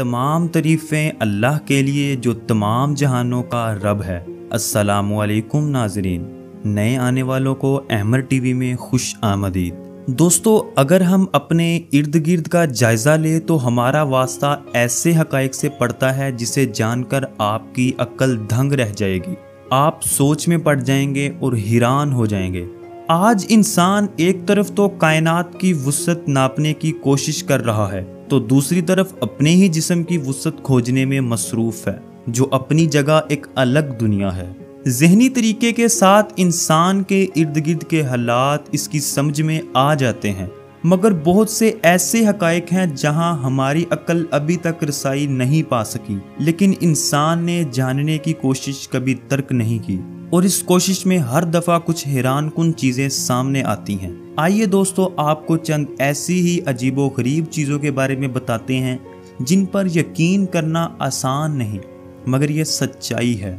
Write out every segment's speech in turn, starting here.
तमाम तारीफ़ें अल्लाह के लिए जो तमाम जहानों का रब है। अस्सलामु अलैकुम नाज़रीन, नए आने वालों को अहमर टीवी में खुश आमदीद। दोस्तों, अगर हम अपने इर्द गिर्द का जायज़ा ले तो हमारा वास्ता ऐसे हक़ाइक़ से पड़ता है जिसे जानकर आपकी अक्ल दंग रह जाएगी। आप सोच में पड़ जाएंगे और हैरान हो जाएंगे। आज इंसान एक तरफ तो कायनात की वुसअत नापने की कोशिश कर रहा है तो दूसरी तरफ अपने ही जिस्म की वुसअत खोजने में मसरूफ़ है, जो अपनी जगह एक अलग दुनिया है। ज़हनी तरीके के साथ इंसान के इर्द गिर्द के हालात इसकी समझ में आ जाते हैं, मगर बहुत से ऐसे हक़ाइक़ हैं जहां हमारी अक्ल अभी तक रसाई नहीं पा सकी, लेकिन इंसान ने जानने की कोशिश कभी तर्क नहीं की और इस कोशिश में हर दफ़ा कुछ हैरानकुन चीज़ें सामने आती हैं। आइए दोस्तों, आपको चंद ऐसी ही अजीबो गरीब चीज़ों के बारे में बताते हैं जिन पर यकीन करना आसान नहीं, मगर ये सच्चाई है।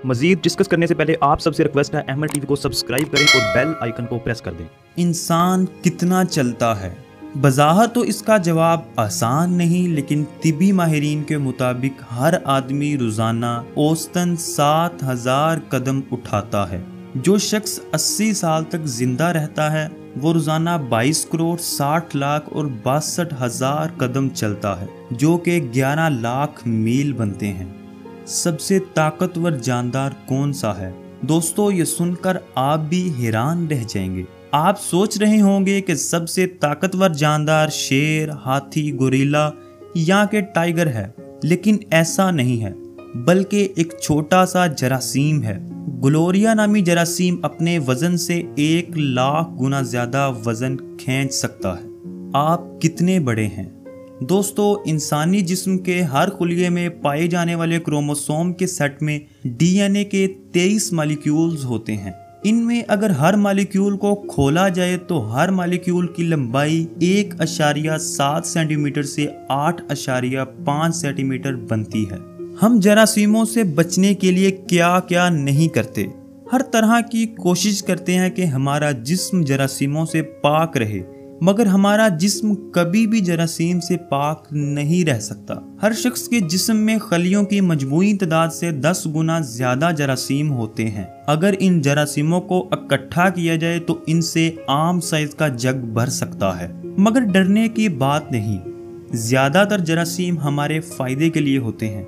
मज़ीद डिस्कस करने से पहले आप सबसे रिक्वेस्ट है, अहमर टीवी को सब्सक्राइब करें और बेल आइकन को प्रेस कर दें। इंसान कितना चलता है? बज़ाहिर तो इसका जवाब आसान नहीं, लेकिन तिबी माहिरीन के मुताबिक हर आदमी रोज़ाना औसतन 7000 कदम उठाता है। जो शख्स 80 साल तक जिंदा रहता है वो रोज़ाना 22 करोड़ 60 लाख और 62,000 कदम चलता है, जो कि 11 लाख मील बनते हैं। सबसे ताकतवर जानदार कौन सा है? दोस्तों, ये सुनकर आप भी हैरान रह जाएंगे। आप सोच रहे होंगे कि सबसे ताकतवर जानदार शेर, हाथी, गोरिल्ला या के टाइगर है, लेकिन ऐसा नहीं है, बल्कि एक छोटा सा जरासीम है। ग्लोरिया नामी जरासीम अपने वजन से 1 लाख गुना ज्यादा वजन खींच सकता है। आप कितने बड़े हैं? दोस्तों, इंसानी जिस्म के हर खुलिये में पाए जाने वाले क्रोमोसोम के सेट में डीएनए के 23 मॉलिक्यूल्स होते हैं। इनमें अगर हर मॉलिक्यूल को खोला जाए तो हर मॉलिक्यूल की लंबाई 1.7 सेंटीमीटर से 8.5 सेंटीमीटर बनती है। हम जरासीमों से बचने के लिए क्या क्या नहीं करते। हर तरह की कोशिश करते हैं कि हमारा जिस्म जरासीमों से पाक रहे, मगर हमारा जिस्म कभी भी जरासीम से पाक नहीं रह सकता। हर शख्स के जिस्म में खलियों की मजमूई तादाद से 10 गुना ज्यादा जरासीम होते हैं। अगर इन जरासीमों को इकट्ठा किया जाए तो इनसे आम साइज का जग भर सकता है, मगर डरने की बात नहीं। ज्यादातर जरासीम हमारे फायदे के लिए होते हैं,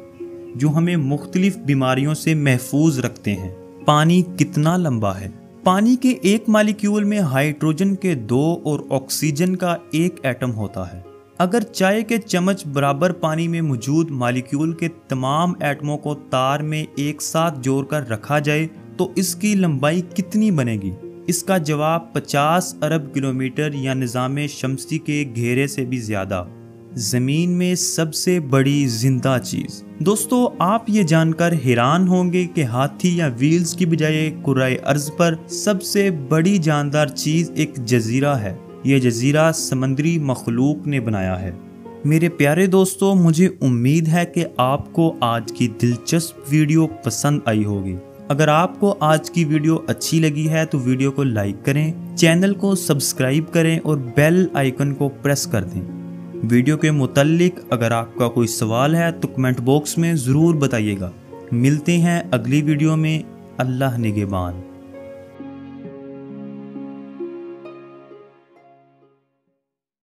जो हमें मुख्तलिफ बीमारियों से महफूज रखते हैं। पानी कितना लंबा है? पानी के एक मॉलिक्यूल में हाइड्रोजन के 2 और ऑक्सीजन का 1 एटम होता है। अगर चाय के चम्मच बराबर पानी में मौजूद मॉलिक्यूल के तमाम एटमों को तार में एक साथ जोड़कर रखा जाए तो इसकी लंबाई कितनी बनेगी? इसका जवाब 50 अरब किलोमीटर या निज़ाम शमसी के घेरे से भी ज्यादा। जमीन में सबसे बड़ी जिंदा चीज। दोस्तों, आप ये जानकर हैरान होंगे कि हाथी या व्हील्स की बजाय कुराए अर्ज पर सबसे बड़ी जानदार चीज एक जजीरा है। ये जजीरा समंदरी मखलूक ने बनाया है। मेरे प्यारे दोस्तों, मुझे उम्मीद है कि आपको आज की दिलचस्प वीडियो पसंद आई होगी। अगर आपको आज की वीडियो अच्छी लगी है तो वीडियो को लाइक करें, चैनल को सब्सक्राइब करें और बेल आइकन को प्रेस कर दें। वीडियो के मुताल्लिक अगर आपका कोई सवाल है तो कमेंट बॉक्स में ज़रूर बताइएगा। मिलते हैं अगली वीडियो में। अल्लाह निगहबान।